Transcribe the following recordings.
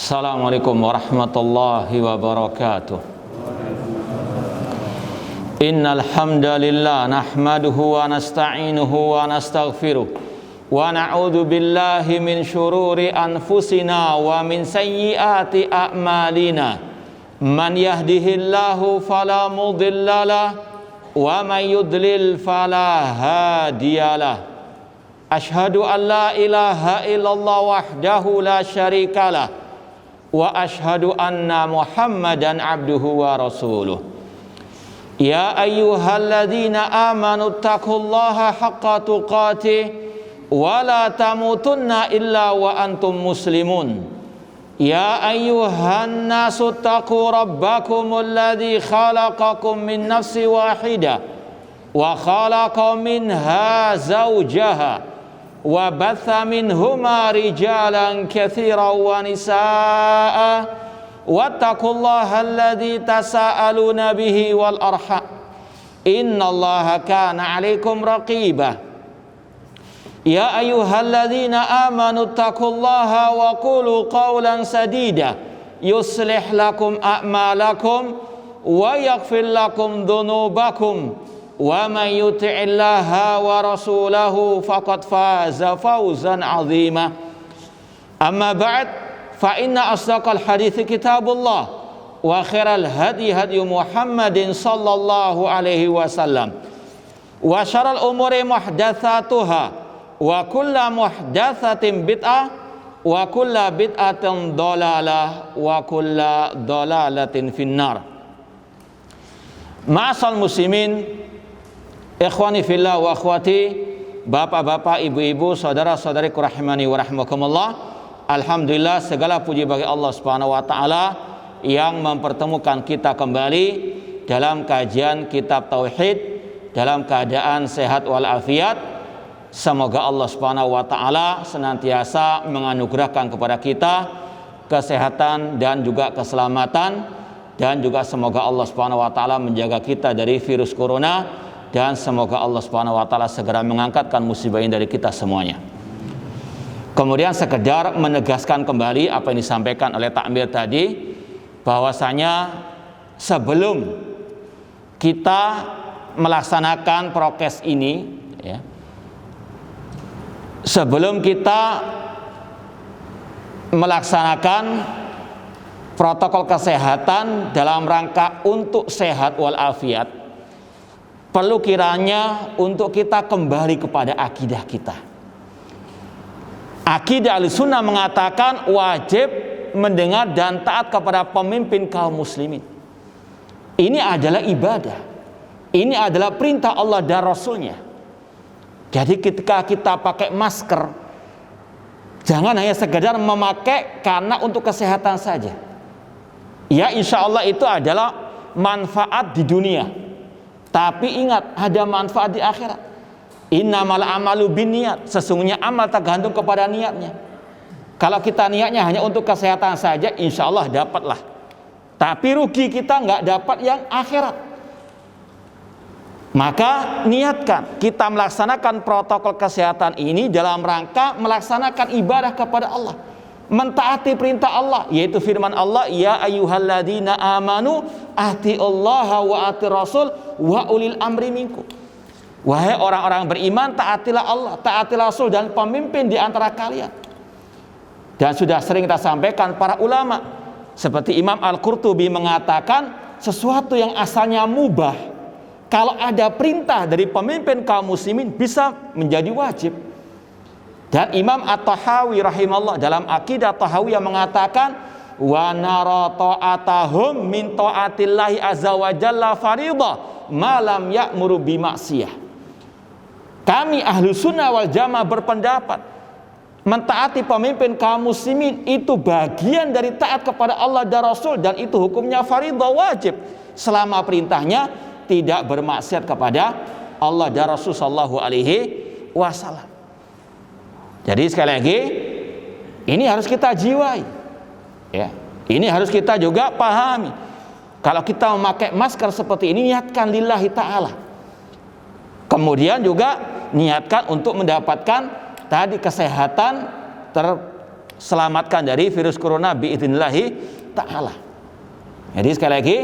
Assalamualaikum warahmatullahi wabarakatuh. Innal hamdalillah nahmaduhu wa nasta'inuhu wa nastaghfiruh wa na'udzu billahi min syururi anfusina wa min sayyiati a'malina. Man yahdihillahu fala mudhillalah wa may yudlil fala hadiyalah. Ashhadu an la ilaha illallah wahdahu la syarikalah wa ashhadu anna Muhammadan abduhu wa rasuluh. Ya ayyuhalladzina amanu taqullaha haqqa tuqatih wa la tamutunna illa wa antum muslimun. Ya ayyuhan nasu taqu rabbakumul ladzi khalaqakum min nafsin wahidah wa khalaqa minha zawjaha wa batha minhuma rijalan katsiran wa nisaa wattaqullaha alladzi tasaaluna bihi wal arham innallaha kana 'alaikum raqiba. Ya ayyuhalladzina amanu taqullaha wa qulu qawlan sadida yuslih lakum a'malakum wa yaghfir lakum dhunubakum wa man yuti'illaha wa rasulahu faqad faza fawzan 'azima. Amma ba'd, fa inna asdaqal hadithi kitabullah wa khairal hadi hadi Muhammadin sallallahu alaihi wasallam wa syarrul umuri muhdatsatuha wa kullu muhdatsatin bid'ah wa kullu bid'atin dhalalah wa kullu dhalalatin finnar. Ma'asal muslimin, ikhwani fillah wa akhwati, bapak-bapak, ibu-ibu, saudara-saudariku rahimani wa rahimakumullah. Alhamdulillah, segala puji bagi Allah Subhanahu wa taala yang mempertemukan kita kembali dalam kajian kitab tauhid dalam keadaan sehat walafiat. Semoga Allah Subhanahu wa taala senantiasa menganugerahkan kepada kita kesehatan dan juga keselamatan, dan juga semoga Allah Subhanahu wa taala menjaga kita dari virus corona, dan semoga Allah Subhanahu wa taala segera mengangkatkan musibah ini dari kita semuanya. Kemudian sekedar menegaskan kembali apa yang disampaikan oleh takmir tadi, bahwasanya sebelum kita melaksanakan prokes ini, ya, sebelum kita melaksanakan protokol kesehatan dalam rangka untuk sehat walafiat, perlu kiranya untuk kita kembali kepada akidah kita. Akidah Ahlussunnah mengatakan wajib mendengar dan taat kepada pemimpin kaum muslimin. Ini adalah ibadah. Ini adalah perintah Allah dan Rasulnya. Jadi ketika kita pakai masker, jangan hanya sekedar memakai karena untuk kesehatan saja. Ya, insya Allah itu adalah manfaat di dunia. Tapi ingat, ada manfaat di akhirat. Innamal amalu binniyat, sesungguhnya amal tergantung kepada niatnya. Kalau kita niatnya hanya untuk kesehatan saja, insya Allah dapatlah. Tapi rugi kita nggak dapat yang akhirat. Maka niatkan kita melaksanakan protokol kesehatan ini dalam rangka melaksanakan ibadah kepada Allah, mentaati perintah Allah, yaitu firman Allah, ya ayyuhalladzina amanu atiullaha wa atir rasul wa ulil amri minkum. Wahai orang-orang beriman, taatilah Allah, taatilah Rasul dan pemimpin di antara kalian. Dan sudah sering kita sampaikan, para ulama seperti Imam Al-Qurtubi mengatakan, sesuatu yang asalnya mubah, kalau ada perintah dari pemimpin kaum muslimin bisa menjadi wajib. Dan Imam At-Tahawi rahimahullah dalam Aqidah Tahawiyah mengatakan, wa nara ta'atahum min ta'atillahi azza wa jalla fariḍah ma lam ya'muru bi maksiyah. Kami Ahlussunnah wal Jamaah berpendapat mentaati pemimpin kaum muslimin itu bagian dari taat kepada Allah dan Rasul, dan itu hukumnya fariḍah, wajib, selama perintahnya tidak bermaksiat kepada Allah dan Rasul sallallahu alaihi wasallam. Jadi sekali lagi, ini harus kita jiwai, ya. Ini harus kita juga pahami. Kalau kita memakai masker seperti ini, niatkan lillahi ta'ala. Kemudian juga niatkan untuk mendapatkan tadi kesehatan selamatkan dari virus corona biidznillah ta'ala. Jadi sekali lagi,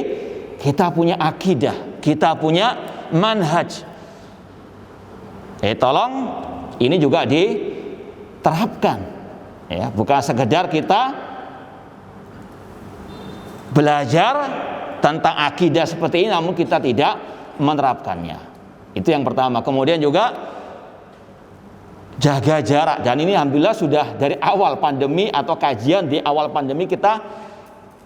kita punya akidah, kita punya manhaj. Tolong ini juga diterapkan, ya, bukan sekedar kita belajar tentang akidah seperti ini namun kita tidak menerapkannya. Itu yang pertama. Kemudian juga jaga jarak, dan ini alhamdulillah sudah dari awal pandemi atau kajian di awal pandemi kita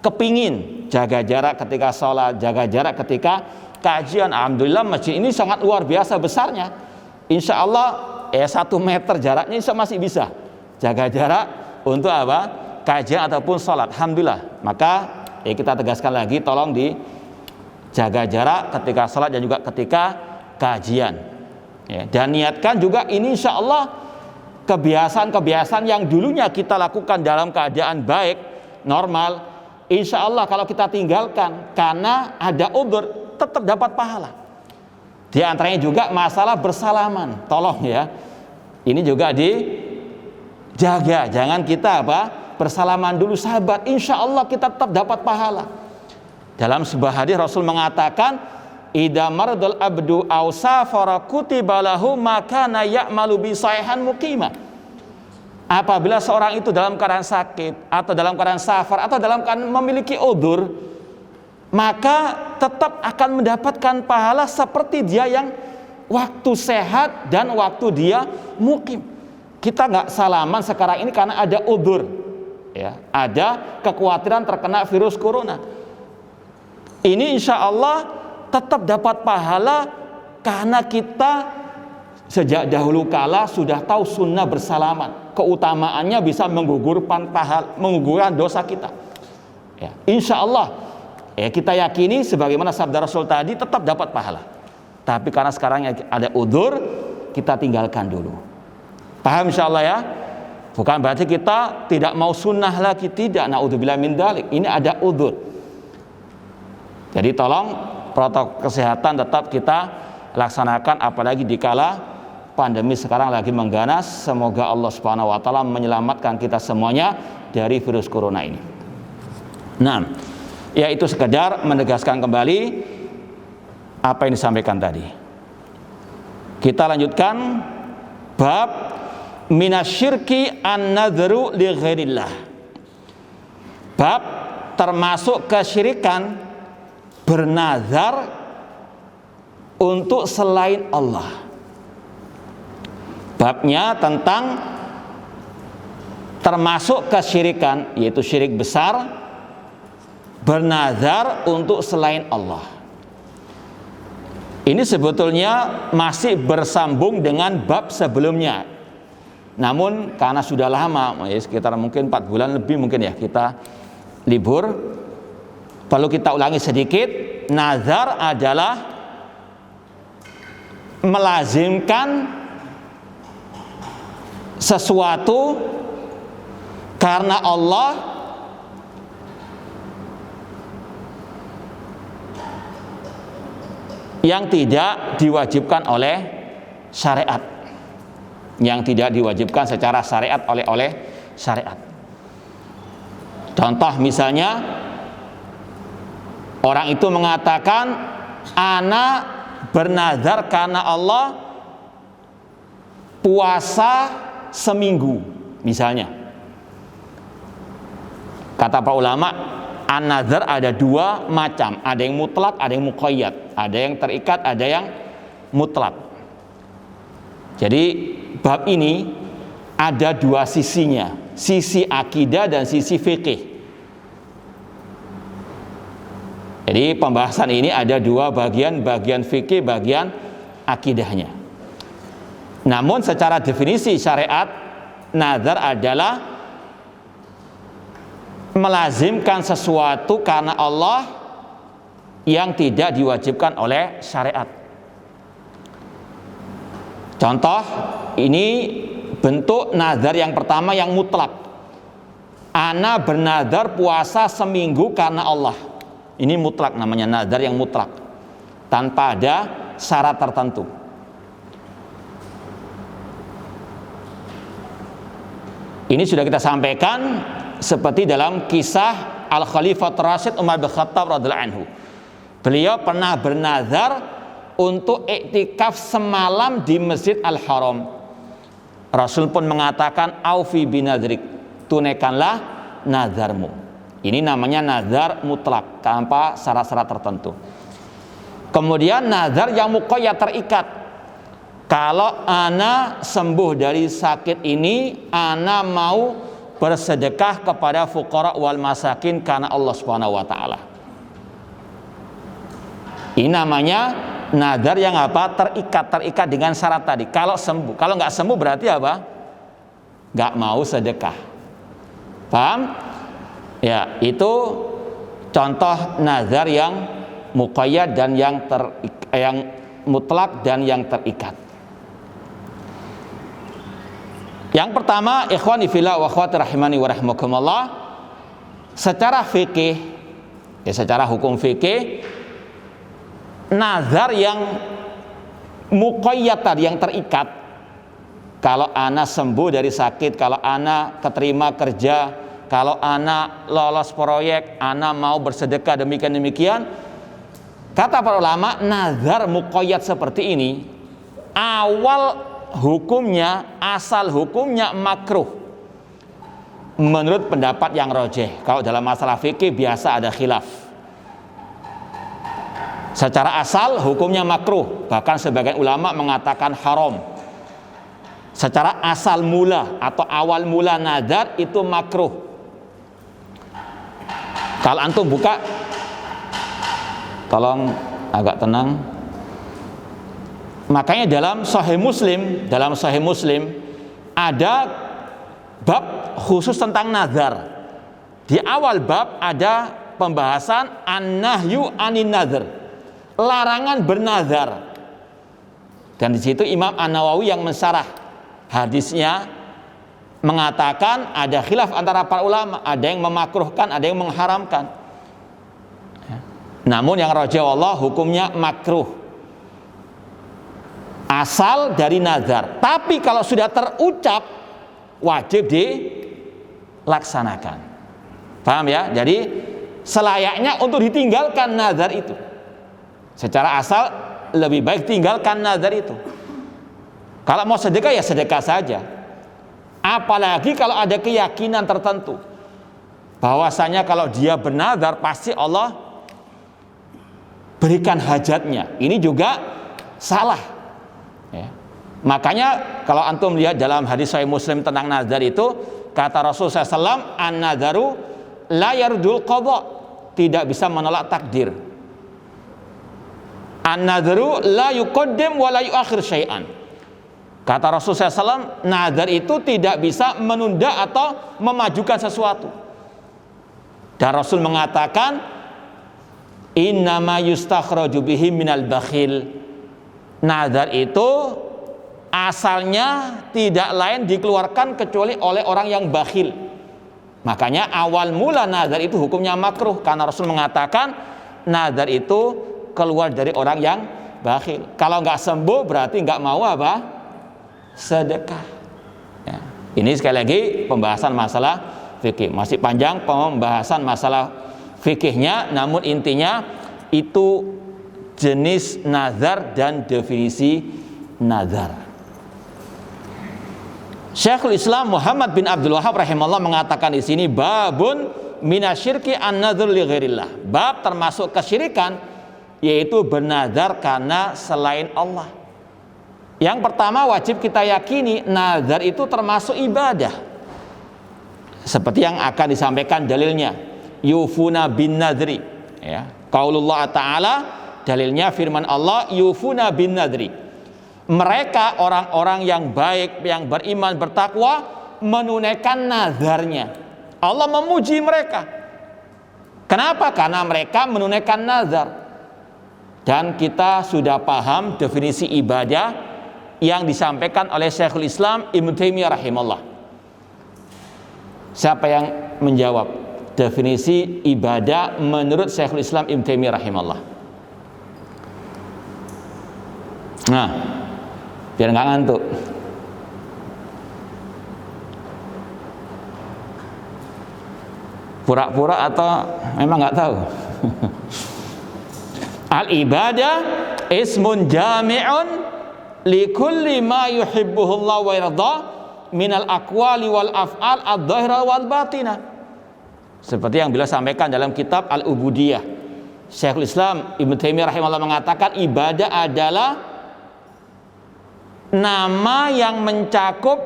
kepingin jaga jarak ketika sholat, jaga jarak ketika kajian. Alhamdulillah masjid ini sangat luar biasa besarnya. Insya Allah 1 meter jaraknya masih bisa jaga jarak untuk apa? Kajian ataupun sholat. Alhamdulillah. Maka kita tegaskan lagi, tolong dijaga jarak ketika sholat dan juga ketika kajian. Dan niatkan juga ini insya Allah kebiasaan-kebiasaan yang dulunya kita lakukan dalam keadaan baik, normal, insya Allah kalau kita tinggalkan karena ada udzur tetap dapat pahala. Di antaranya juga masalah bersalaman, tolong ya, ini juga dijaga, jangan kita bersalaman dulu sahabat, insya Allah kita tetap dapat pahala. Dalam sebuah hadis Rasul mengatakan, idza maradul abdu aw safara kutiba lahu makana ya'malu bi sahihan muqima. Apabila seorang itu dalam keadaan sakit atau dalam keadaan safar atau dalam keadaan memiliki udzur, maka tetap akan mendapatkan pahala seperti dia yang waktu sehat dan waktu dia mukim. Kita nggak salaman sekarang ini karena ada udzur, ya, ada kekhawatiran terkena virus corona. Ini insya Allah tetap dapat pahala karena kita sejak dahulu kala sudah tahu sunnah bersalaman, keutamaannya bisa menggugurkan dosa kita. Ya, insya Allah. Kita yakini sebagaimana sabda Rasul tadi tetap dapat pahala. Tapi karena sekarang ada udzur, kita tinggalkan dulu. Paham insya Allah ya? Bukan berarti kita tidak mau sunnah lagi, tidak. Na'udzubillah min dzalik. Ini ada udzur. Jadi tolong protokol kesehatan tetap kita laksanakan, apalagi dikala pandemi sekarang lagi mengganas. Semoga Allah Subhanahu wa taala menyelamatkan kita semuanya dari virus corona ini. Nah, ya itu sekedar menegaskan kembali apa yang disampaikan tadi. Kita lanjutkan bab minasyirki an-nadhru li ghairillah. Bab termasuk kesyirikan bernazar untuk selain Allah. Babnya tentang termasuk kesyirikan, yaitu syirik besar, bernazar untuk selain Allah. Ini sebetulnya masih bersambung dengan bab sebelumnya. Namun karena sudah lama, sekitar mungkin 4 bulan lebih mungkin ya kita libur, perlu kita ulangi sedikit. Nazar adalah melazimkan sesuatu karena Allah yang tidak diwajibkan oleh syariat, yang tidak diwajibkan secara syariat oleh syariat. Contoh misalnya, orang itu mengatakan, ana bernazar karena Allah puasa seminggu misalnya. Kata para ulama, an-nazar ada 2 macam, ada yang mutlak, ada yang muqayyad, ada yang terikat, ada yang mutlak. Jadi bab ini ada 2 sisinya, sisi akidah dan sisi fikih. Jadi pembahasan ini ada 2 bagian, bagian fikih, bagian akidahnya. Namun secara definisi syariat, nazar adalah melazimkan sesuatu karena Allah yang tidak diwajibkan oleh syariat. Contoh, ini bentuk nazar yang pertama yang mutlak. Ana bernazar puasa seminggu karena Allah. Ini mutlak, namanya nazar yang mutlak, tanpa ada syarat tertentu. Ini sudah kita sampaikan seperti dalam kisah Al-Khalifah Rasyid Umar bin Khattab radhiyallahu anhu. Beliau pernah bernazar untuk iktikaf semalam di Masjid Al-Haram. Rasul pun mengatakan, aufi binadrik, tunaikanlah nazarmu. Ini namanya nazar mutlak tanpa syarat-syarat tertentu. Kemudian nazar yang muqayyad, terikat. Kalau ana sembuh dari sakit ini, ana mau bersedekah kepada fuqara wal masakin karena Allah Subhanahu wa taala. Ini namanya nazar yang apa? Terikat dengan syarat tadi. Kalau sembuh, kalau nggak sembuh berarti apa? Nggak mau sedekah. Paham? Ya, itu contoh nazar yang muqayyad dan yang mutlak dan yang terikat. Yang pertama, ikhwani fillah wa akhwati rahimani wa rahimakumullah, secara fikih, ya secara hukum fikih, nazar yang muqayyad tadi, yang terikat, kalau ana sembuh dari sakit, kalau ana keterima kerja, kalau ana lolos proyek, ana mau bersedekah demikian, kata para ulama, nazar muqayyad seperti ini awal hukumnya, asal hukumnya makruh menurut pendapat yang rajih. Kalau dalam masalah fikih biasa ada khilaf. Secara asal hukumnya makruh, bahkan sebagian ulama mengatakan haram. Secara asal mula atau awal mula nazar itu makruh. Kalau antum buka, tolong agak tenang. Makanya dalam Sahih Muslim ada bab khusus tentang nazar. Di awal bab ada pembahasan an-nahyu anin nazar, larangan bernazar. Dan di situ Imam An-Nawawi yang mensyarah hadisnya mengatakan ada khilaf antara para ulama, ada yang memakruhkan, ada yang mengharamkan. Namun yang rajih Allah hukumnya makruh asal dari nazar. Tapi kalau sudah terucap wajib dilaksanakan. Paham ya? Jadi selayaknya untuk ditinggalkan nazar itu. Secara asal lebih baik tinggalkan nazar itu. Kalau mau sedekah ya sedekah saja. Apalagi kalau ada keyakinan tertentu bahwasanya kalau dia bernazar pasti Allah berikan hajatnya. Ini juga salah. Ya. Makanya kalau antum lihat dalam hadis Sahih Muslim tentang nazar itu, kata Rasulullah SAW, an-nadharu la yardul qadha, tidak bisa menolak takdir. An-nadharu la yuqaddim wa la yuakhir syai'an. Kata Rasulullah SAW, nazar itu tidak bisa menunda atau memajukan sesuatu. Dan Rasul mengatakan, innama yustakhraju bihi minal bakhil. Nazar itu asalnya tidak lain dikeluarkan kecuali oleh orang yang bakhil. Makanya awal mula nazar itu hukumnya makruh, karena Rasul mengatakan nazar itu keluar dari orang yang bakhil. Kalau nggak sembuh berarti nggak mau apa? Sedekah. Ya. Ini sekali lagi pembahasan masalah fikih. Masih panjang pembahasan masalah fikihnya, namun intinya itu jenis nazar dan definisi nazar. Syekhul Islam Muhammad bin Abdul Wahhab rahimahullah mengatakan di sini babun minasyirki an-nadhur li ghairillah. Bab termasuk kesyirikan yaitu bernazar karena selain Allah. Yang pertama wajib kita yakini nazar itu termasuk ibadah. Seperti yang akan disampaikan dalilnya, yufuna bin nadri, ya. Qaulullah ta'ala, dalilnya firman Allah, yufuna bin nadri. Mereka orang-orang yang baik, yang beriman, bertakwa, menunaikan nazarnya. Allah memuji mereka. Kenapa? Karena mereka menunaikan nazar. Dan kita sudah paham definisi ibadah yang disampaikan oleh Syekhul Islam Ibnu Taimiyah rahimahullah. Siapa yang menjawab definisi ibadah menurut Syekhul Islam Ibnu Taimiyah rahimahullah? Nah, biar nggak ngantuk. Pura-pura atau memang nggak tahu? Al-ibadah ismun jami'un li kulli ma yuhibbuhullah wa yarda minal aqwali wal af'al adh-dhahira wal batinah. Seperti yang beliau sampaikan dalam kitab Al-Ubudiyah. Syekhul Islam Ibnu Taimiyah rahimahullah mengatakan ibadah adalah nama yang mencakup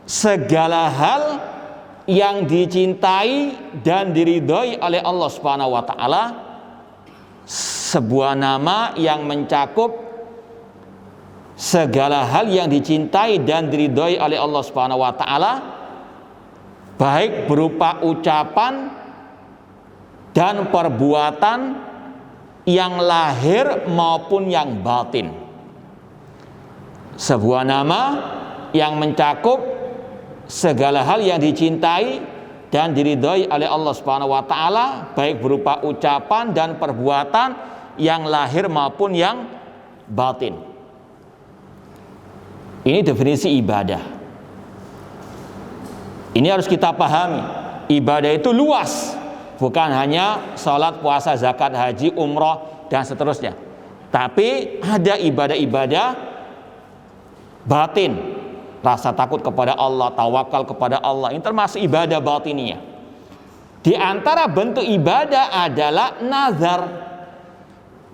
segala hal yang dicintai dan diridhoi oleh Allah Subhanahu wa taala. Sebuah nama yang mencakup segala hal yang dicintai dan diridhoi oleh Allah Subhanahu wa taala, baik berupa ucapan dan perbuatan yang lahir maupun yang batin. Sebuah nama yang mencakup segala hal yang dicintai dan diridhoi oleh Allah Subhanahu wa taala, baik berupa ucapan dan perbuatan yang lahir maupun yang batin. Ini definisi ibadah. Ini harus kita pahami. Ibadah itu luas, bukan hanya salat, puasa, zakat, haji, umrah dan seterusnya. Tapi ada ibadah-ibadah batin, rasa takut kepada Allah, tawakal kepada Allah, ini termasuk ibadah batiniyah. Di antara bentuk ibadah adalah nazar.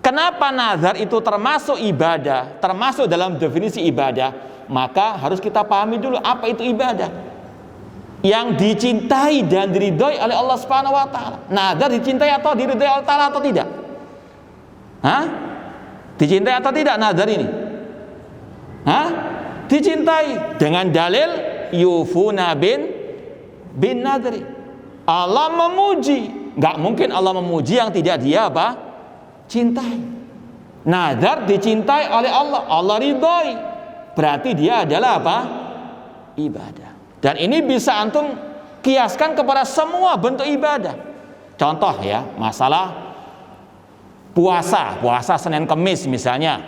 Kenapa nazar itu termasuk ibadah, termasuk dalam definisi ibadah? Maka harus kita pahami dulu apa itu ibadah yang dicintai dan diridhoi oleh Allah Subhanahu wa taala. Nazar dicintai atau diridhoi Allah taala atau tidak? Hah? Dicintai atau tidak nazar ini? Hah? Dicintai dengan dalil yufuna bin nadri. Allah memuji, nggak mungkin Allah memuji yang tidak dia apa? Cintai. Nazar dicintai oleh Allah, Allah ridhoi, berarti dia adalah apa? Ibadah. Dan ini bisa antum kiaskan kepada semua bentuk ibadah. Contoh ya, masalah puasa Senin Kemis misalnya,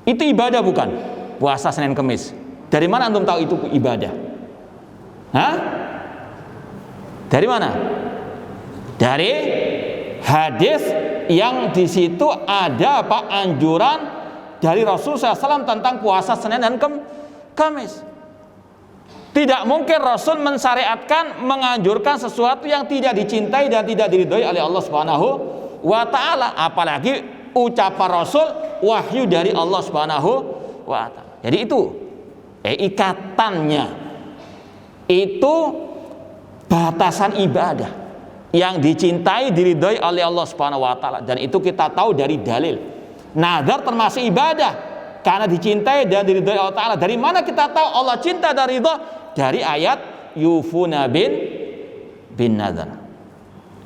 itu ibadah bukan? Puasa Senin Kemis. Dari mana antum tahu itu ibadah? Hah? Dari mana? Dari hadis yang di situ ada apa? Anjuran dari Rasulullah SAW tentang puasa Senin dan Kamis. Tidak mungkin Rasul mensyariatkan, menganjurkan sesuatu yang tidak dicintai dan tidak diridhoi oleh Allah Subhanahu wa taala, apalagi ucapan Rasul wahyu dari Allah Subhanahu wa taala. Jadi itu ikatannya, itu batasan ibadah yang dicintai diridhoi oleh Allah Subhanahu wa taala, dan itu kita tahu dari dalil. Nazar termasuk ibadah karena dicintai dan diridhoi Allah taala. Dari mana kita tahu Allah cinta dan ridha? Dari ayat yufuna bin nazar.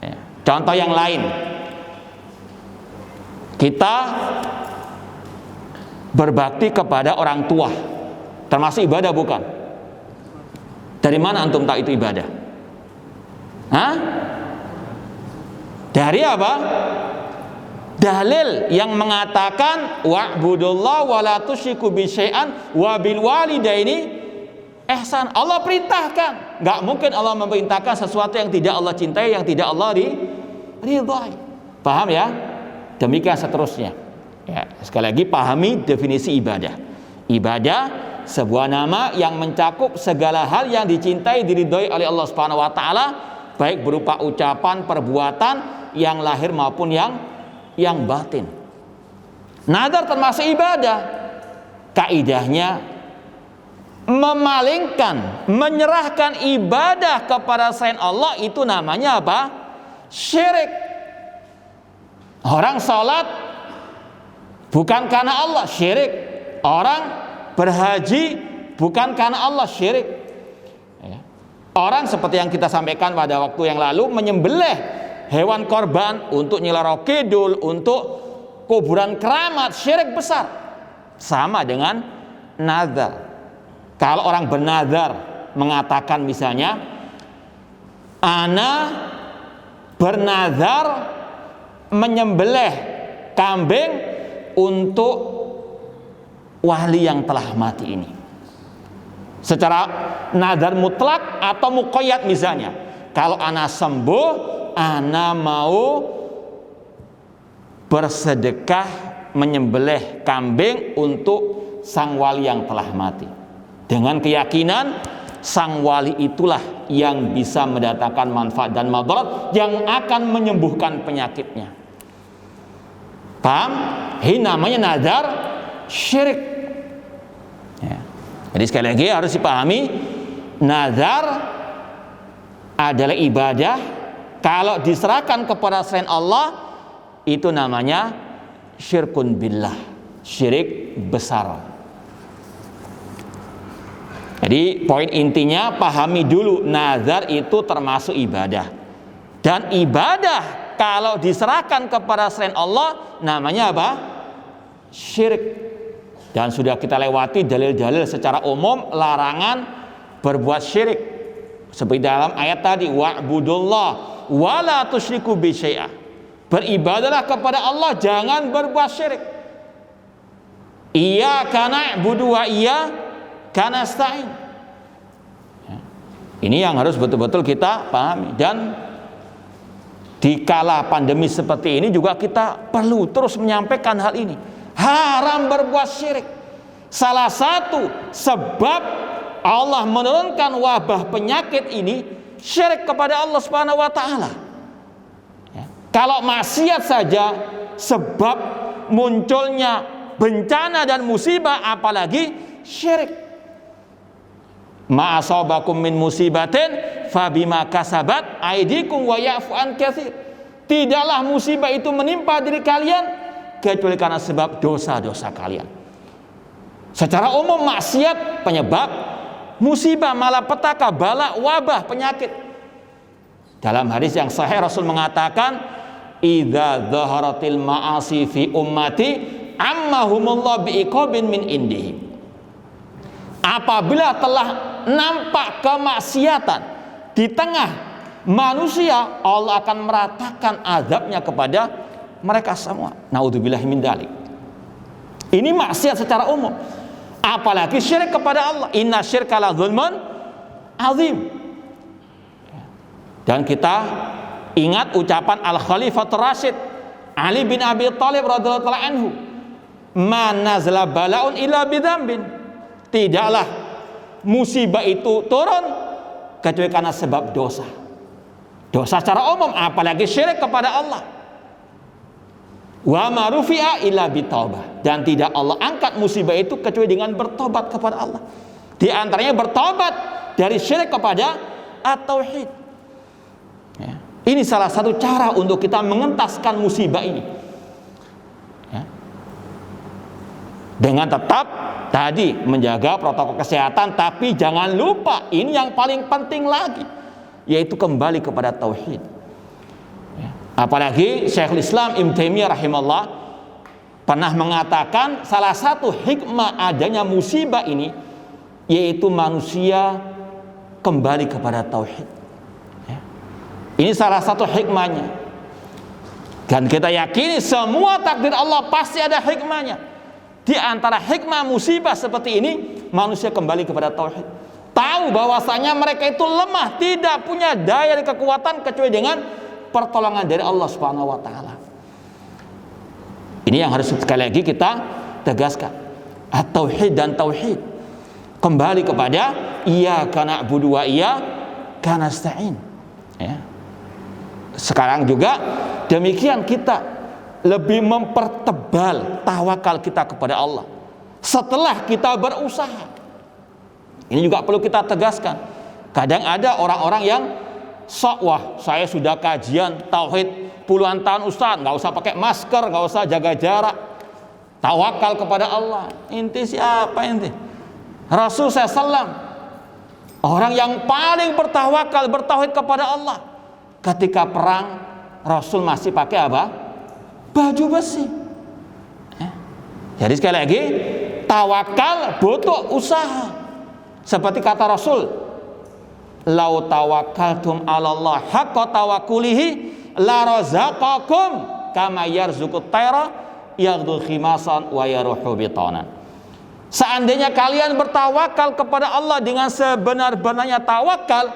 Ya. Contoh yang lain, kita berbakti kepada orang tua, termasuk ibadah bukan? Dari mana antum tahu itu ibadah? Hah? Dari apa? Dalil yang mengatakan wa'budullah wa la tusyriku bi syai'an wa bil walidaini ihsan. Allah perintahkan. Enggak mungkin Allah memerintahkan sesuatu yang tidak Allah cintai, yang tidak Allah ridhai. Paham ya? Demikian seterusnya. Ya, sekali lagi pahami definisi ibadah. Ibadah sebuah nama yang mencakup segala hal yang dicintai diridhoi oleh Allah Subhanahu wa taala, baik berupa ucapan, perbuatan yang lahir maupun yang batin. Nazar termasuk ibadah. Kaidahnya memalingkan, menyerahkan ibadah kepada selain Allah itu namanya apa? Syirik. Orang salat bukan karena Allah, syirik. Orang berhaji bukan karena Allah, syirik. Orang seperti yang kita sampaikan pada waktu yang lalu, menyembelih hewan korban untuk Nyi Roro Kidul, untuk kuburan keramat, syirik besar. Sama dengan nazar. Kalau orang bernazar mengatakan misalnya, ana bernazar menyembelih kambing untuk wali yang telah mati ini, secara nazar mutlak atau muqayyad misalnya. kalau ana sembuh, ana mau bersedekah menyembelih kambing untuk sang wali yang telah mati, dengan keyakinan sang wali itulah yang bisa mendatangkan manfaat dan madarat yang akan menyembuhkan penyakitnya. Paham? Ini namanya nazar syirik. Ya. Jadi sekali lagi harus dipahami, nazar adalah ibadah. Kalau diserahkan kepada selain Allah, itu namanya syirkun billah, syirik besar. Jadi poin intinya, pahami dulu nazar itu termasuk ibadah. Dan ibadah kalau diserahkan kepada selain Allah namanya apa? Syirik. Dan sudah kita lewati dalil-dalil secara umum larangan berbuat syirik. Seperti dalam ayat tadi, wa'budullah wala tusyriku bi syai'a. Beribadalah kepada Allah, jangan berbuat syirik. Iyyaka na'budu wa iyyaka nasta'in. Ini yang harus betul-betul kita pahami. Dan di kala pandemi seperti ini juga kita perlu terus menyampaikan hal ini. Haram berbuat syirik. Salah satu sebab Allah menurunkan wabah penyakit ini syirik kepada Allah Subhanahu wa taala. Ya. Kalau maksiat saja sebab munculnya bencana dan musibah, apalagi syirik. Ma asabakum min musibatin fabima kasabat aydikum wa ya'fu an katsir. Tidaklah musibah itu menimpa diri kalian kecuali karena sebab dosa-dosa kalian. Secara umum maksiat penyebab musibah, malapetaka, bala, wabah, penyakit. Dalam hadis yang sahih Rasul mengatakan, idza dhaharatil ma'asi fi ummati ammahumullah biiqabin min indihim. Apabila telah nampak kemaksiatan di tengah manusia, Allah akan meratakan azabnya kepada mereka semua. Naudzubillahi min dzalik. Ini maksiat secara umum. Apalagi syirik kepada Allah. Inna syirka la dzulmun azim. Dan kita ingat ucapan Al-Khalifatur Rasyid Ali bin Abi Thalib radhiyallahu anhu, "Ma nazala bala'un illa bidzambin." Tidaklah musibah itu turun kecuali karena sebab dosa. Dosa secara umum, apalagi syirik kepada Allah. Wa ma rufi'a illa bitaubah. Dan tidak Allah angkat musibah itu kecuali dengan bertobat kepada Allah. Di antaranya bertobat dari syirik kepada at-tauhid. Ya. Ini salah satu cara untuk kita mengentaskan musibah ini. Ya. Dengan tetap tadi menjaga protokol kesehatan, tapi jangan lupa ini yang paling penting lagi, yaitu kembali kepada tauhid. Ya. Apalagi Syekhul Islam Ibnu Taimiyah rahimahullah pernah mengatakan salah satu hikmah adanya musibah ini yaitu manusia kembali kepada tauhid. Ya. Ini salah satu hikmahnya. Dan kita yakini semua takdir Allah pasti ada hikmahnya. Di antara hikmah musibah seperti ini, manusia kembali kepada tauhid. Tahu bahwasanya mereka itu lemah, tidak punya daya dan kekuatan kecuali dengan pertolongan dari Allah Subhanahu wa taala. Ini yang harus sekali lagi kita tegaskan. At-tauhid dan tauhid. Kembali kepada iyyaka na'budu wa iyyaka nasta'in. Ya. Sekarang juga demikian kita lebih mempertebal tawakal kita kepada Allah setelah kita berusaha. Ini juga perlu kita tegaskan. Kadang ada orang-orang yang sok, wah saya sudah kajian tauhid puluhan tahun Ustaz, nggak usah pakai masker, nggak usah jaga jarak, tawakal kepada Allah. Inti siapa inti? Rasul SAW, orang yang paling bertawakal, bertauhid kepada Allah. Ketika perang, Rasul masih pakai apa? Baju besi. Jadi sekali lagi, tawakal butuh usaha. Seperti kata Rasul, lau tawakkaltum 'alallah haqqa tawakkulihi la razaqakum kama yarzuqut tayra yaghdu khimasan wa yaruhu bitanan. Seandainya kalian bertawakal kepada Allah dengan sebenar-benarnya tawakal,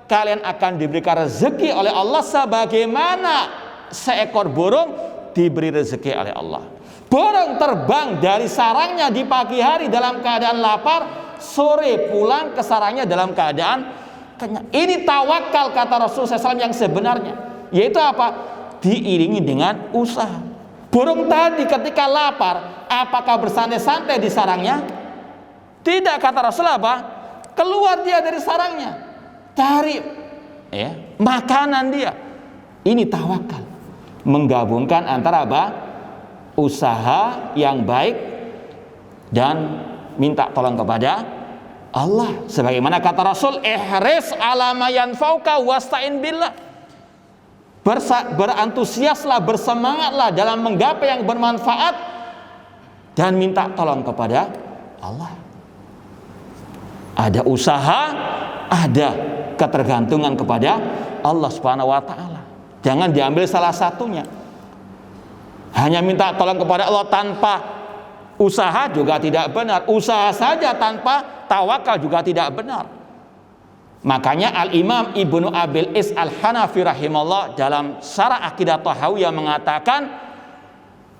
kalian akan diberikan rezeki oleh Allah sebagaimana seekor burung diberi rezeki oleh Allah. Burung terbang dari sarangnya di pagi hari dalam keadaan lapar, sore pulang ke sarangnya dalam keadaan kenyang. Ini tawakal kata Rasulullah SAW yang sebenarnya, yaitu apa? Diiringi dengan usaha. Burung tadi ketika lapar, apakah bersantai-santai di sarangnya? Tidak, kata Rasulullah apa? Keluar dia dari sarangnya, cari makanan dia. Ini tawakal, menggabungkan antara apa? Usaha yang baik dan minta tolong kepada Allah. Sebagaimana kata Rasul, ihris ala ma yanfauka wasta'in billah. Berantusiaslah, bersemangatlah dalam menggapai yang bermanfaat dan minta tolong kepada Allah. Ada usaha, ada ketergantungan kepada Allah Subhanahu wa taala. Jangan diambil salah satunya. Hanya minta tolong kepada Allah tanpa usaha juga tidak benar. Usaha saja tanpa tawakal juga tidak benar. Makanya Al-Imam Ibnu Abil Is Al-Hanafi rahimahullah dalam Syarah Aqidah Tahawiyah mengatakan,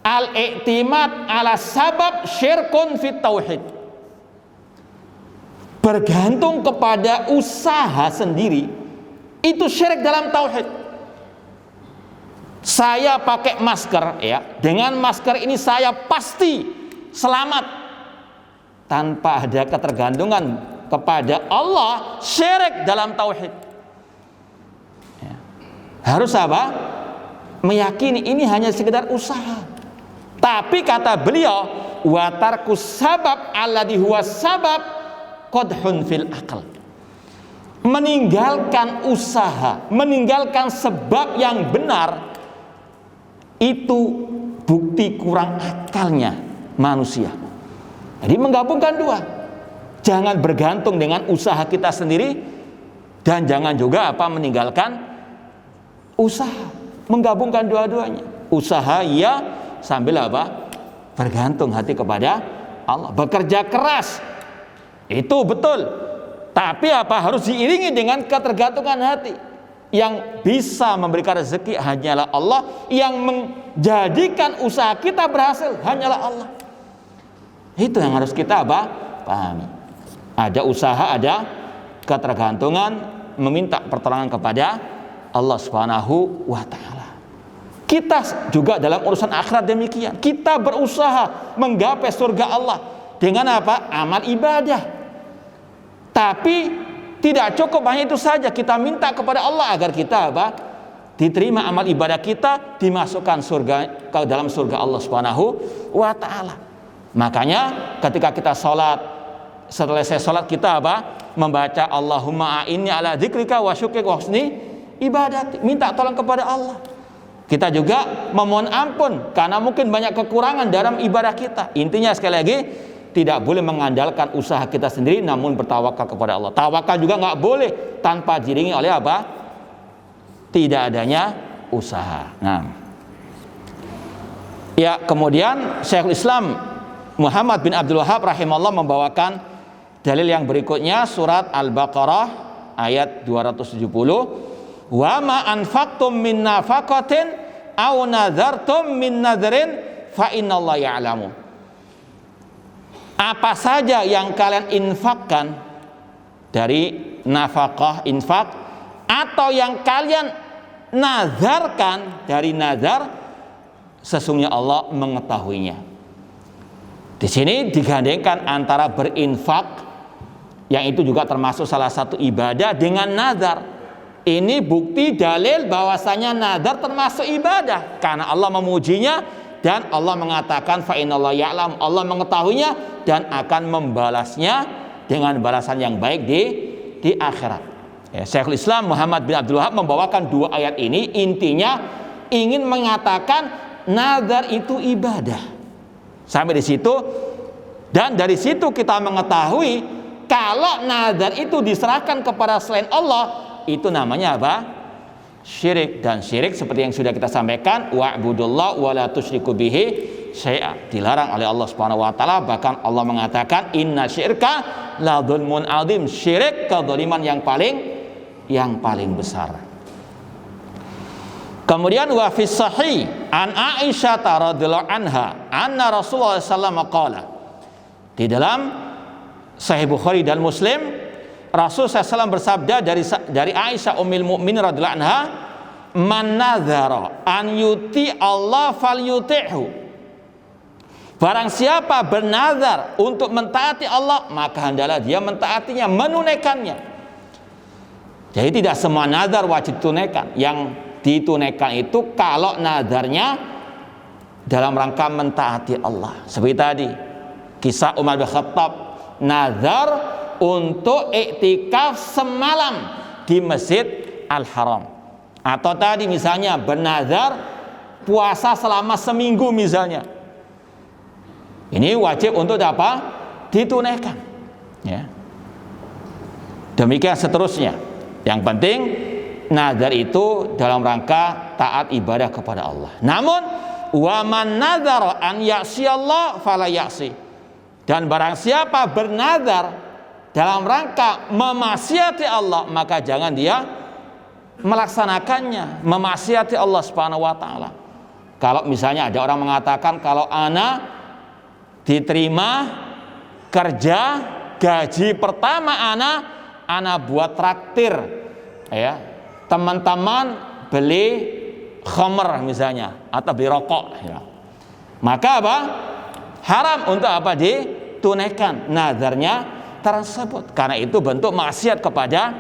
al-i'timad ala sabab syirkun fit tauhid. Bergantung kepada usaha sendiri itu syirik dalam tauhid. Saya pakai masker, dengan masker ini saya pasti selamat, tanpa ada ketergantungan kepada Allah, syirik dalam tauhid. Harus apa? Meyakini ini hanya sekedar usaha. Tapi kata beliau, wa tarkus sabab alladhi huwa sabab qadhun fil aql. Meninggalkan usaha, meninggalkan sebab yang benar, itu bukti kurang akalnya manusia. Jadi menggabungkan dua. Jangan bergantung dengan usaha kita sendiri, dan jangan juga meninggalkan usaha. Menggabungkan dua-duanya. Usaha ya, sambil bergantung hati kepada Allah. Bekerja keras itu betul, tapi harus diiringi dengan ketergantungan hati. Yang bisa memberikan rezeki hanyalah Allah, yang menjadikan usaha kita berhasil hanyalah Allah. Itu yang harus kita pahami. Ada usaha, ada ketergantungan, meminta pertolongan kepada Allah Subhanahu wa taala. Kita juga dalam urusan akhirat demikian. Kita berusaha menggapai surga Allah dengan amal ibadah. Tapi tidak cukup hanya itu saja, kita minta kepada Allah agar kita diterima amal ibadah kita, dimasukkan surga, ke dalam surga Allah Subhanahu wa taala. Makanya ketika kita sholat, setelah saya sholat kita membaca Allahumma a'inni ala dzikrika wa syukrika wa husni ibadati, minta tolong kepada Allah. Kita juga memohon ampun karena mungkin banyak kekurangan dalam ibadah kita. Intinya sekali lagi, tidak boleh mengandalkan usaha kita sendiri, namun bertawakal kepada Allah. Tawakal juga nggak boleh tanpa diiringi oleh tidak adanya usaha. Nah, ya, kemudian Syekhul Islam Muhammad bin Abdul Wahhab rahimahullah membawakan dalil yang berikutnya, surat Al-Baqarah ayat 270. Wa ma anfaqtum min nafaqatin aw nadhartum min nadhrin fa innallaha ya'lamu. Apa saja yang kalian infakkan dari nafkah, infak, atau yang kalian nazarkan dari nazar, sesungguhnya Allah mengetahuinya. Di sini digandengkan antara berinfak, yang itu juga termasuk salah satu ibadah, dengan nazar. Ini bukti dalil bahwasanya nazar termasuk ibadah, karena Allah memujinya dan Allah mengatakan fa innallaha ya'lam, Allah mengetahuinya dan akan membalasnya dengan balasan yang baik di akhirat. Syekhul Islam Muhammad bin Abdul Wahhab membawakan dua ayat ini, intinya ingin mengatakan nazar itu ibadah. Sampai di situ, dan dari situ kita mengetahui kalau nazar itu diserahkan kepada selain Allah, itu namanya syirik. Dan syirik seperti yang sudah kita sampaikan, wa'budullah wa la tusyriku bihi syai'a, dilarang oleh Allah Subhanahu wa taala. Bahkan Allah mengatakan inna syirka la dzulmun adzim, syirik kezaliman yang paling yang paling besar. Kemudian wa fi sahih an Aisyah radhiyallahu anha anna Rasulullah sallallahu alaihi wasallam di dalam Sahih Bukhari dan Muslim, Rasul SAW bersabda dari Aisyah ummul mukminin radhiyallahu anha, man nadzara an yuti Allah falyuti'hu. Barang siapa bernazar untuk mentaati Allah, maka hendaklah dia mentaatinya, menunaikannya. Jadi tidak semua nazar wajib tunaikan. Yang ditunaikan itu kalau nazarnya dalam rangka mentaati Allah. Seperti tadi kisah Umar bin Khattab nazar untuk iktikaf semalam di Masjid Al-Haram. Atau tadi misalnya bernazar puasa selama seminggu misalnya. Ini wajib untuk apa? Ditunaikan. Ya. Demikian seterusnya. Yang penting nazar itu dalam rangka taat ibadah kepada Allah. Namun wa man nadzara an ya'siyallah fala ya'si. Dan barang siapa bernazar dalam rangka memaksiati Allah, maka jangan dia melaksanakannya, memaksiati Allah Subhanahu wa taala. Kalau misalnya ada orang mengatakan kalau ana diterima kerja gaji pertama ana buat traktir ya teman-teman beli khamr misalnya atau beli rokok ya. Maka apa? Haram untuk apa? Ditunaikan nazarnya tersebut, karena itu bentuk maksiat kepada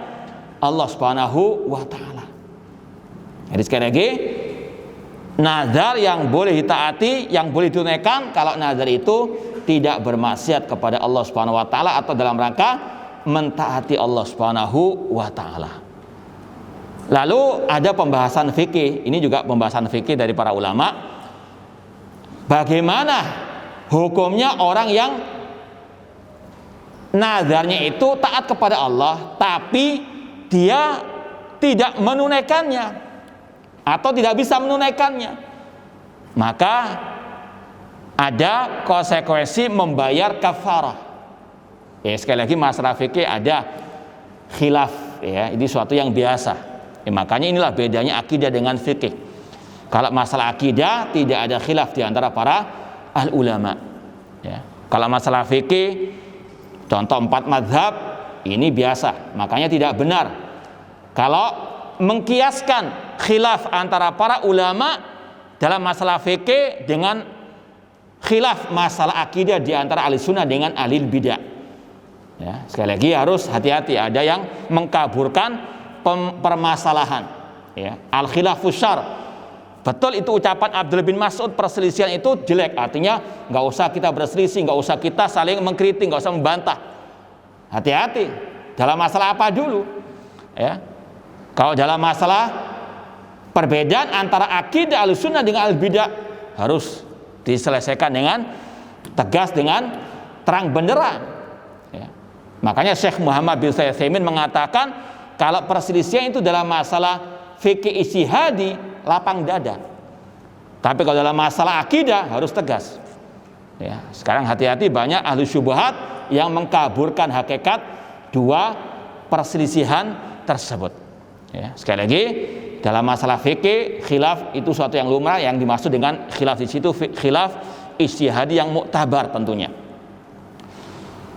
Allah Subhanahu wa taala. Jadi sekali lagi, nazar yang boleh ditaati, yang boleh ditunaikan kalau nazar itu tidak bermaksiat kepada Allah Subhanahu wa taala atau dalam rangka mentaati Allah Subhanahu wa taala. Lalu ada pembahasan fikih, ini juga pembahasan fikih dari para ulama. Bagaimana hukumnya orang yang nazarnya itu taat kepada Allah tapi dia tidak menunaikannya atau tidak bisa menunaikannya? Maka ada konsekuensi membayar kafarah. Ya, sekali lagi masalah fikih ada khilaf ya, ini suatu yang biasa. Ya, makanya inilah bedanya akidah dengan fikih. Kalau masalah akidah tidak ada khilaf di antara para al ulama. Ya. Kalau masalah fikih, contoh 4 mazhab ini biasa, makanya tidak benar kalau mengkiaskan khilaf antara para ulama dalam masalah fikih dengan khilaf masalah akidah di antara ahli sunnah dengan ahli bidah. Ya, sekali lagi harus hati-hati, ada yang mengkaburkan permasalahan. Ya, al khilafus syar. Betul itu ucapan Abdullah bin Mas'ud, perselisihan itu jelek, artinya nggak usah kita berselisih, nggak usah kita saling mengkritik, nggak usah membantah. Hati-hati dalam masalah apa dulu ya. Kalau dalam masalah perbedaan antara akidah Ahlussunnah dengan al-bidah harus diselesaikan dengan tegas, dengan terang benderang ya. Makanya Syekh Muhammad bin Utsaimin mengatakan kalau perselisihan itu dalam masalah fikih ijtihadi lapang dada, tapi kalau dalam masalah akidah harus tegas ya. Sekarang hati-hati, banyak ahli syubhat yang mengkaburkan hakikat dua perselisihan tersebut ya. Sekali lagi, dalam masalah fikih khilaf itu suatu yang lumrah, yang dimaksud dengan khilaf di situ khilaf ijtihadi yang muktabar tentunya.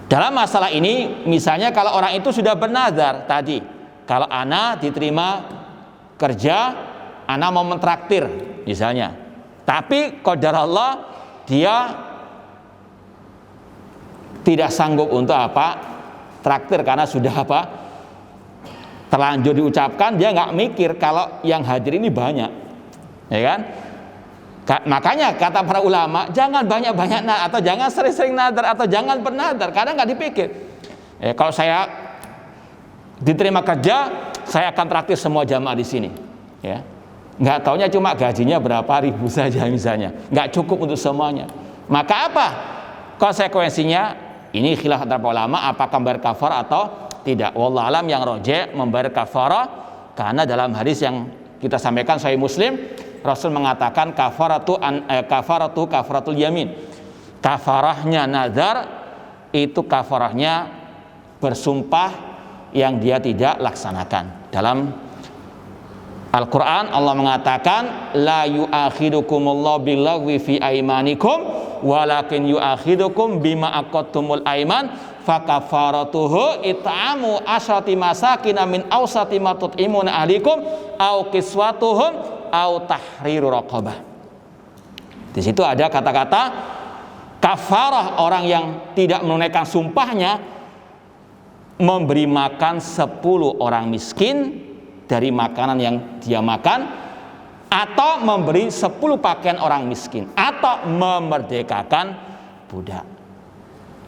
Dalam masalah ini misalnya kalau orang itu sudah bernazar tadi, kalau ana diterima kerja, ana mau mentraktir misalnya, tapi qadar Allah dia tidak sanggup untuk apa? Traktir, karena sudah apa? Terlanjur diucapkan, dia nggak mikir kalau yang hadir ini banyak, ya kan? Makanya kata para ulama, jangan banyak-banyak atau jangan sering-sering nadar atau jangan bernadar, karena nggak dipikir. Kalau saya diterima kerja, saya akan traktir semua jamaah di sini, ya. Nggak taunya cuma gajinya berapa ribu saja misalnya, nggak cukup untuk semuanya. Maka apa konsekuensinya? Ini khilaf antara ulama, apakah membayar kafarah atau tidak. Wallahu alam, yang rajih membayar kafarah, karena dalam hadis yang kita sampaikan Sahih Muslim, Rasul mengatakan kafaratul yamin. Kafarahnya nazar itu kafarahnya bersumpah yang dia tidak laksanakan. Dalam Al-Quran Allah mengatakan, la yu'akhidukumullahu billaghwi fi aimanikum walakin yu'akhidukum bima aqadtumul aiman fakafaratuhu it'amu asyrati masakin min awsati ma tut'imuna ahlikum au kiswatuhum au tahriru raqabah. Di situ ada kata-kata kafarah orang yang tidak menunaikan sumpahnya, memberi makan 10 orang miskin dari makanan yang dia makan, atau memberi 10 pakaian orang miskin, atau memerdekakan budak.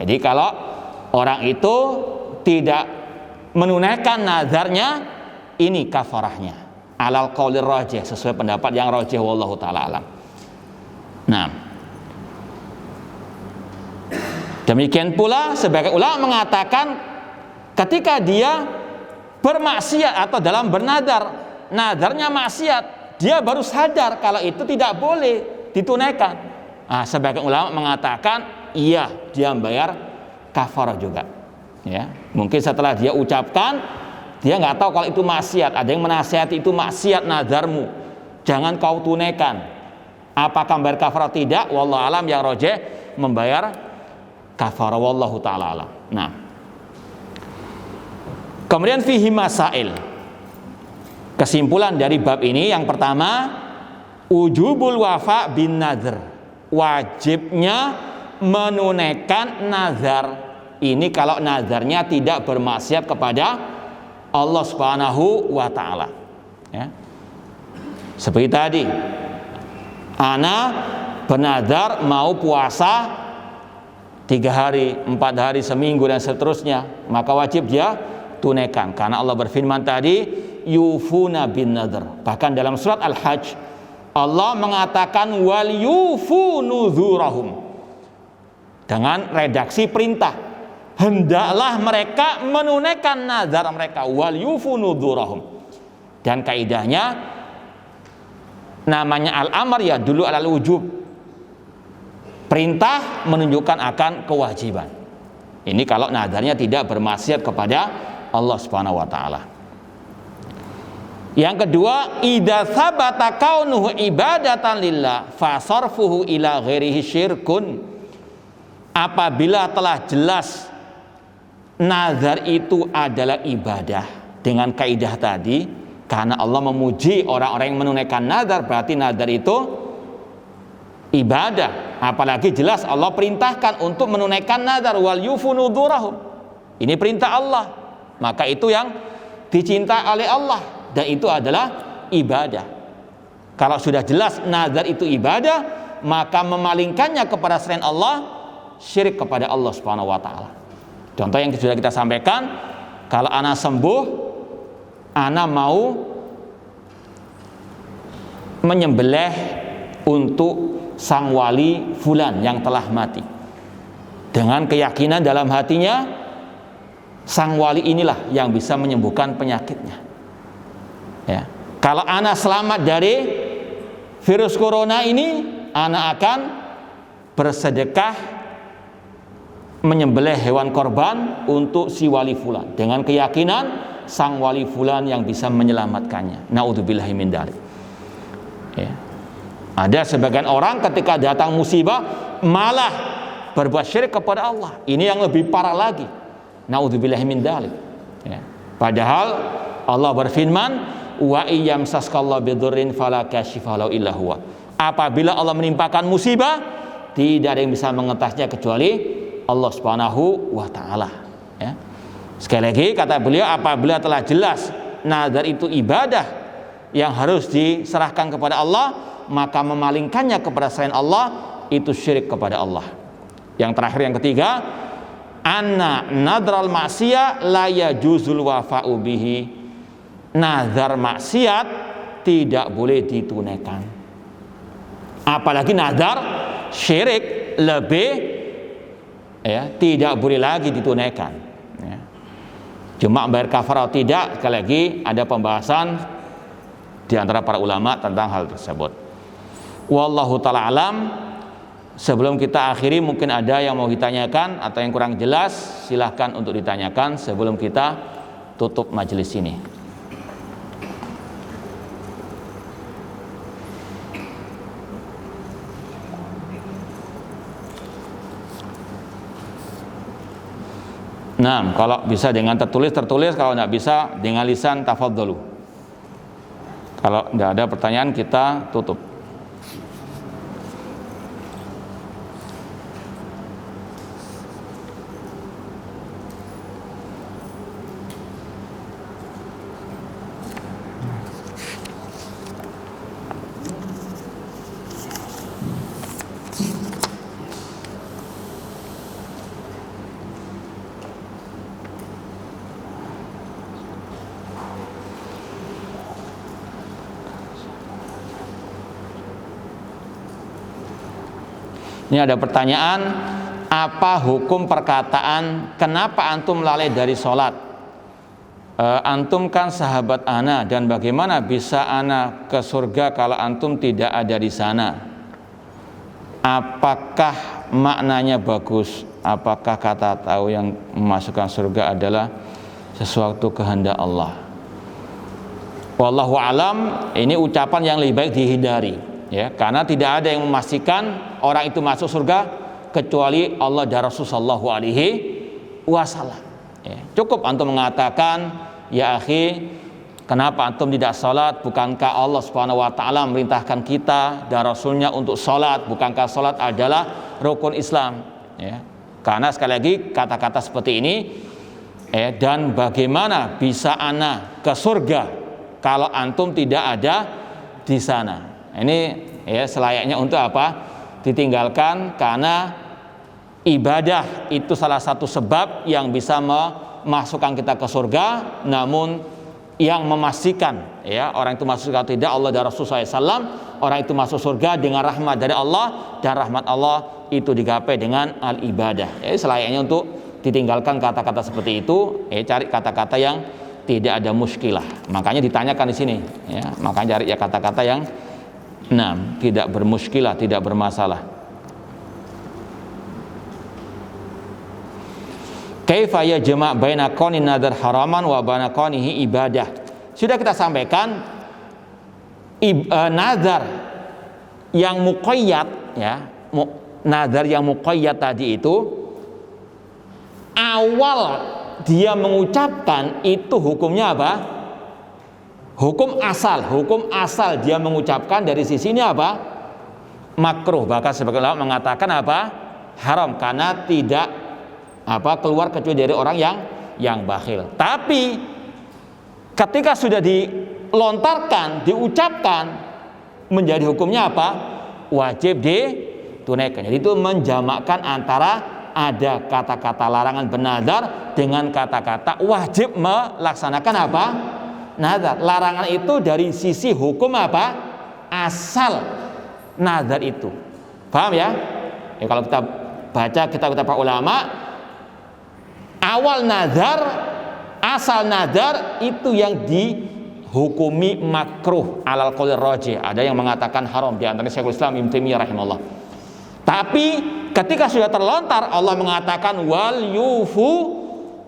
Jadi kalau orang itu tidak menunaikan nazarnya, ini kafarahnya alal qaulir rajih, sesuai pendapat yang rajih wallahu taala alam. Nah, demikian pula sebagai ulama mengatakan ketika dia bermaksiat atau dalam bernadar, nadarnya maksiat, dia baru sadar kalau itu tidak boleh ditunaikan. Nah, sebagian ulama mengatakan iya, dia membayar kafarah juga. Ya, mungkin setelah dia ucapkan, dia nggak tahu kalau itu maksiat. Ada yang menasihati itu maksiat nadarmu, jangan kau tunaikan. Apakah membayar kafarah tidak? Wallahu alam, yang rajih membayar kafarah, wallahu taala alam. Nah, kemudian fihi masail. Kesimpulan dari bab ini yang pertama, ujubul wafa bin nadhr. Wajibnya menunaikan nazar. Ini kalau nazarnya tidak bermaksiat kepada Allah Subhanahu wa taala. Ya. Seperti tadi, ana bernazar mau puasa 3 hari, 4 hari, seminggu dan seterusnya, maka wajib dia tunaikan, karena Allah berfirman tadi yufuna bin nadhr. Bahkan dalam surat Al-Hajj Allah mengatakan wal yufu nuzurahum, dengan redaksi perintah, hendaklah mereka menunaikan nazar mereka, wal yufu nuzurahum. Dan kaidahnya namanya al-amr ya dulu alal wujub, perintah menunjukkan akan kewajiban. Ini kalau nazarnya tidak bermaksiat kepada Allah Subhanahu wa taala. Yang kedua, idza tsabata kaunuhu ibadatan lillah fa sarfuhu ila ghairihi syirkun. Apabila telah jelas nazar itu adalah ibadah dengan kaidah tadi, karena Allah memuji orang-orang yang menunaikan nazar, berarti nazar itu ibadah. Apalagi jelas Allah perintahkan untuk menunaikan nazar, wal yufu nuzurahum. Ini perintah Allah, maka itu yang dicintai oleh Allah, dan itu adalah ibadah. Kalau sudah jelas nazar itu ibadah, maka memalingkannya kepada selain Allah syirik kepada Allah Subhanahu wa taala. Contoh yang sudah kita sampaikan, kalau ana sembuh, ana mau menyembelih untuk sang wali fulan yang telah mati, dengan keyakinan dalam hatinya sang wali inilah yang bisa menyembuhkan penyakitnya. Ya. Kalau ana selamat dari virus corona ini, ana akan bersedekah menyembelih hewan korban untuk si wali fulan, dengan keyakinan sang wali fulan yang bisa menyelamatkannya. Naudzubillahi min dzalik. Ya. Ada sebagian orang ketika datang musibah malah berbuat syirik kepada Allah. Ini yang lebih parah lagi. Naudzubillahi min dzalik. Ya. Padahal Allah berfirman, wa iyyam saskallahu bidurrin fala kashifa lahu illa huwa. Apabila Allah menimpakan musibah, tidak ada yang bisa mengetasnya kecuali Allah Subhanahu wa taala. Ya. Sekali lagi kata beliau, apabila telah jelas nazar itu ibadah yang harus diserahkan kepada Allah, maka memalingkannya kepada selain Allah itu syirik kepada Allah. Yang terakhir, yang ketiga, anna nadral maksiyah la yajuzul wafa'u bihi. Nazar maksiat tidak boleh ditunaikan. Apalagi nazar syirik lebih tidak boleh lagi ditunaikan. Ya. Cuma bayar kafarah tidak, sekali lagi ada pembahasan di antara para ulama tentang hal tersebut. Wallahu ta'ala alam. Sebelum kita akhiri, mungkin ada yang mau ditanyakan atau yang kurang jelas, silahkan untuk ditanyakan sebelum kita tutup majelis ini. Nah, kalau bisa dengan tertulis, kalau tidak bisa dengan lisan, tafadhalu. Kalau tidak ada pertanyaan, kita tutup. Ini ada pertanyaan, apa hukum perkataan kenapa antum lalai dari sholat? Antum kan sahabat ana, dan bagaimana bisa ana ke surga kalau antum tidak ada di sana? Apakah maknanya bagus? Apakah kata tahu yang memasukkan surga adalah sesuatu kehendak Allah? Wallahu alam, ini ucapan yang lebih baik dihindari. Ya, karena tidak ada yang memastikan orang itu masuk surga kecuali Allah dan Rasul sallallahu alaihi wasallam. Ya, cukup antum mengatakan, ya akhi, kenapa antum tidak salat? Bukankah Allah Subhanahu wa taala merintahkan kita dan Rasulnya untuk salat? Bukankah salat adalah rukun Islam? Ya, karena sekali lagi kata-kata seperti ini, dan bagaimana bisa ana ke surga kalau antum tidak ada di sana? Ini ya selayaknya untuk apa? Ditinggalkan, karena ibadah itu salah satu sebab yang bisa memasukkan kita ke surga. Namun yang memastikan ya orang itu masuk surga tidak Allah dan Rasul SAW, orang itu masuk surga dengan rahmat dari Allah, dan rahmat Allah itu digapai dengan al-ibadah. Ya, selayaknya untuk ditinggalkan kata-kata seperti itu, cari kata-kata yang tidak ada muskilah. Makanya ditanyakan di sini, ya, makanya cari ya kata-kata yang tidak bermuskilah, tidak bermasalah. Kaifa yajma' baina kaunin nadar haraman wa baina kaunihi ibadah. Sudah kita sampaikan, nazar yang muqayyad, ya, nazar yang muqayyad tadi itu awal dia mengucapkan itu hukumnya apa? Hukum asal dia mengucapkan dari sisi ini apa? Makruh. Bahkan sebagian ulama mengatakan apa? Haram, karena tidak keluar kecuali dari orang yang bakhil. Tapi ketika sudah dilontarkan, diucapkan, menjadi hukumnya apa? Wajib ditunaikan. Jadi itu menjamakkan antara ada kata-kata larangan bernazar dengan kata-kata wajib melaksanakan apa? Nazar. Larangan itu dari sisi hukum apa? Asal nazar itu. Paham ya? Kalau kita baca kitab-kitab para ulama, awal nazar, asal nazar itu yang dihukumi makruh alal qaul rajih. Ada yang mengatakan haram, di antaranya Syekhul Islam Ibnu Taimiyah rahimahullah. Tapi ketika sudah terlontar, Allah mengatakan wal yufu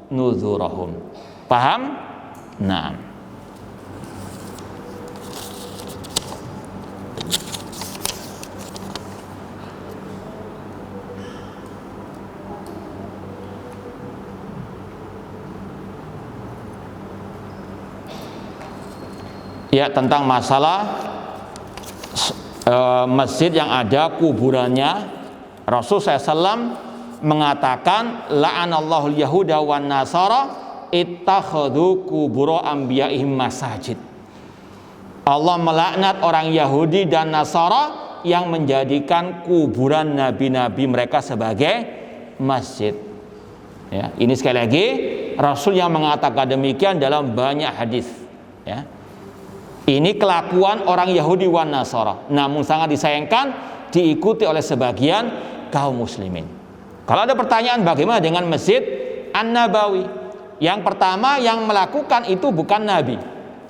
nuzurahum. Paham? Nah, ya, tentang masalah masjid yang ada kuburannya, Rasul SAW mengatakan la'anallahu al-yahuda wan nasara ittakhadhu kubura anbiya'ihim masajid. Allah melaknat orang Yahudi dan Nasara yang menjadikan kuburan nabi-nabi mereka sebagai masjid. Ya, ini sekali lagi Rasul yang mengatakan demikian dalam banyak hadis. Ya. Ini kelakuan orang Yahudi wan Nasara, namun sangat disayangkan diikuti oleh sebagian kaum muslimin. Kalau ada pertanyaan bagaimana dengan Masjid An-Nabawi, yang pertama yang melakukan itu bukan Nabi.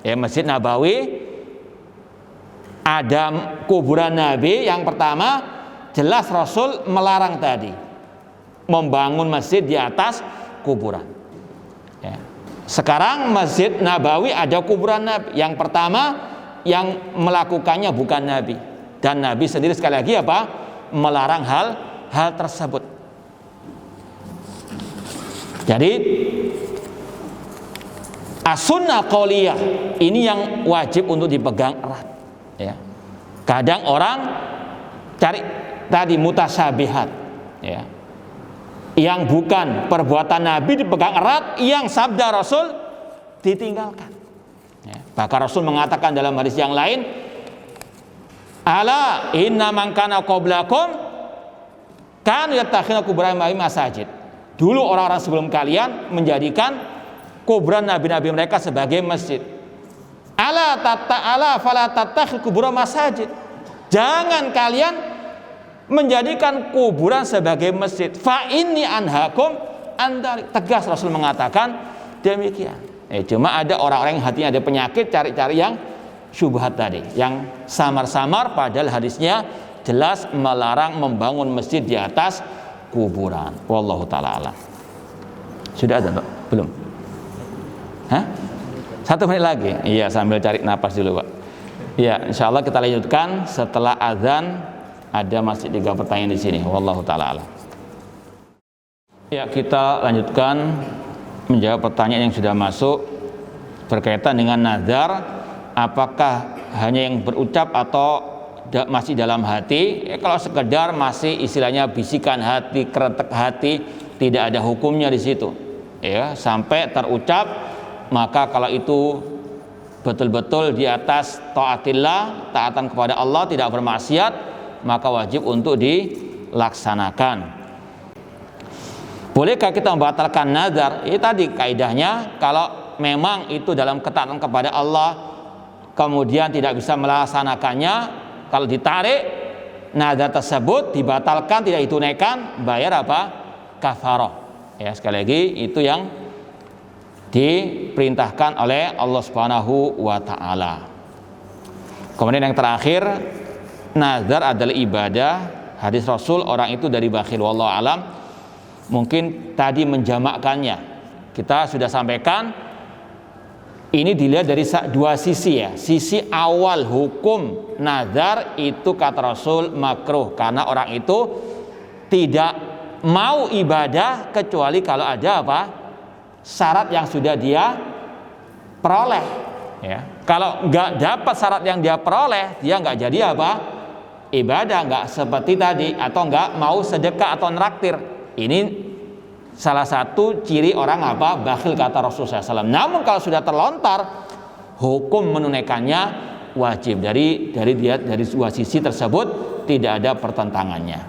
Ya, Masjid Nabawi ada kuburan Nabi. Yang pertama jelas Rasul melarang tadi membangun masjid di atas kuburan. Ya. Sekarang Masjid Nabawi ada kuburan Nabi. Yang pertama yang melakukannya bukan Nabi, dan Nabi sendiri sekali lagi apa? Melarang hal tersebut. Jadi as-sunnah qauliyah ini yang wajib untuk dipegang erat, ya. Kadang orang cari tadi mutasyabihat, ya, yang bukan perbuatan Nabi dipegang erat, yang sabda Rasul ditinggalkan, ya. Bahkan Rasul mengatakan dalam hadis yang lain, ala inna man kana qablakum kanu yattakhiduna quburan masajid. Dulu orang-orang sebelum kalian menjadikan kuburan nabi-nabi mereka sebagai masjid. Ala fala tattakhidhu quburan masajid. Jangan kalian menjadikan kuburan sebagai masjid. Fa inni anhakum andalik. Tegas Rasul mengatakan demikian. Cuma ada orang-orang yang hatinya ada penyakit, cari-cari yang syubhat tadi, yang samar-samar, padahal hadisnya jelas melarang membangun masjid di atas kuburan. Wallahu taala alam. Sudah ada, Pak? Belum? Hah? 1 menit lagi. Iya, sambil cari napas dulu, Pak. Iya, insyaallah kita lanjutkan setelah azan. Ada masih 3 pertanyaan di sini. Wallahu taala alam. Ya, kita lanjutkan menjawab pertanyaan yang sudah masuk berkaitan dengan nazar. Apakah hanya yang berucap atau masih dalam hati? Kalau sekedar masih istilahnya bisikan hati, kretek hati, tidak ada hukumnya di situ. Ya, sampai terucap, maka kalau itu betul-betul di atas taatillah, taatan kepada Allah, tidak bermaksiat, maka wajib untuk dilaksanakan. Bolehkah kita membatalkan nazar? Ini tadi kaidahnya, kalau memang itu dalam ketaatan kepada Allah, kemudian tidak bisa melaksanakannya, kalau ditarik nazar tersebut dibatalkan, tidak ditunaikan, bayar apa? Kafarah. Ya, sekali lagi itu yang diperintahkan oleh Allah Subhanahu wa taala. Kemudian yang terakhir, nazar adalah ibadah. Hadis Rasul, orang itu dari bakhil, wallahu alam. Mungkin tadi menjamakkannya. Kita sudah sampaikan, ini dilihat dari 2 sisi, ya. Sisi awal hukum nazar itu kata Rasul makruh, karena orang itu tidak mau ibadah kecuali kalau ada apa? Syarat yang sudah dia peroleh, ya. Kalau nggak dapat syarat yang dia peroleh, dia nggak jadi apa? Ibadah, nggak seperti tadi, atau nggak mau sedekah atau neraktir. Ini salah satu ciri orang apa? Bakhil kata Rasulullah SAW. Namun kalau sudah terlontar, hukum menunaikannya wajib. Dari 2 sisi tersebut tidak ada pertentangannya.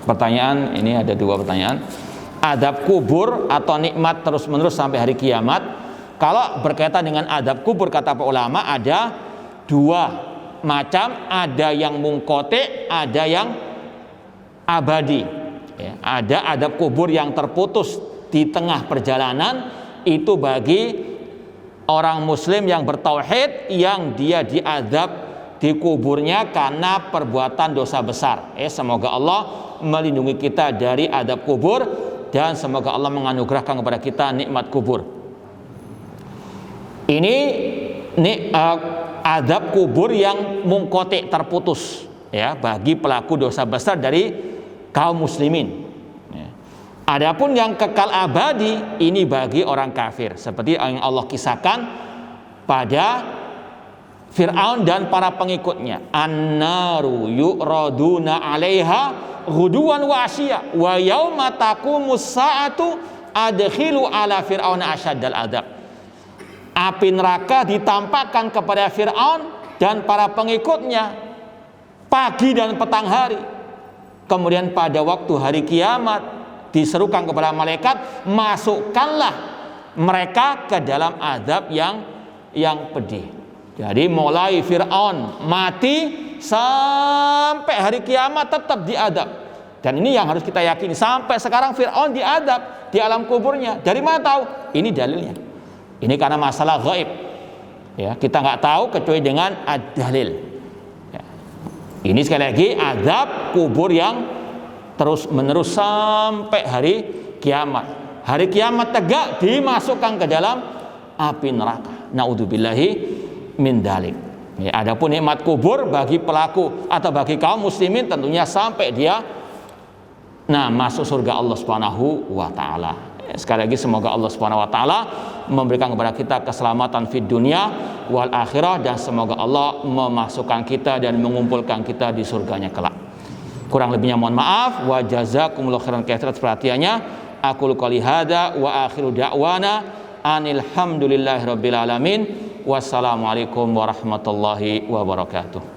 Pertanyaan ini ada 2 pertanyaan. Adab kubur atau nikmat terus-menerus sampai hari kiamat? Kalau berkaitan dengan adab kubur, kata para ulama ada 2 macam, ada yang mungkote, ada yang abadi, ya. Ada adab kubur yang terputus di tengah perjalanan, itu bagi orang muslim yang bertauhid, yang dia diadab di kuburnya karena perbuatan dosa besar. Semoga Allah melindungi kita dari adab kubur, dan semoga Allah menganugerahkan kepada kita nikmat kubur. Ini adab kubur yang mungkotik, terputus, ya, bagi pelaku dosa besar dari kaum muslimin, ya. Adapun yang kekal abadi, ini bagi orang kafir, seperti yang Allah kisahkan pada Fir'aun dan para pengikutnya. An-naru yu'raduna 'alaiha ghuduwan wa 'ashiyya wa yauma taqumus sa'atu adkhilu 'ala fir'auna asyaddal adzab. Api neraka ditampakkan kepada Fir'aun dan para pengikutnya pagi dan petang hari. Kemudian pada waktu hari kiamat diserukan kepada malaikat, masukkanlah mereka ke dalam azab yang pedih. Jadi mulai Fir'aun mati sampai hari kiamat tetap diadab. Dan ini yang harus kita yakini, sampai sekarang Fir'aun diadab di alam kuburnya. Dari mana tahu? Ini dalilnya. Ini karena masalah gaib, ya, kita nggak tahu kecuali dengan ad-dalil, ya. Ini sekali lagi azab kubur yang terus menerus sampai hari kiamat. hari kiamat tegak dimasukkan ke dalam api neraka. Naudzubillahi min dalik. Ya, adapun nikmat kubur bagi pelaku atau bagi kaum muslimin tentunya sampai dia masuk surga Allah Subhanahu wa taala. Sekali lagi semoga Allah Subhanahu wa taala memberikan kepada kita keselamatan fid dunia wal akhirah, dan semoga Allah memasukkan kita dan mengumpulkan kita di surganya kelak. Kurang lebihnya mohon maaf. Wa jazakumullahu khairan katsiran perhatiannya. Aku qouli hada wa akhiru da'wana anil hamdulillahirabbil alamin. Wassalamualaikum warahmatullahi wabarakatuh.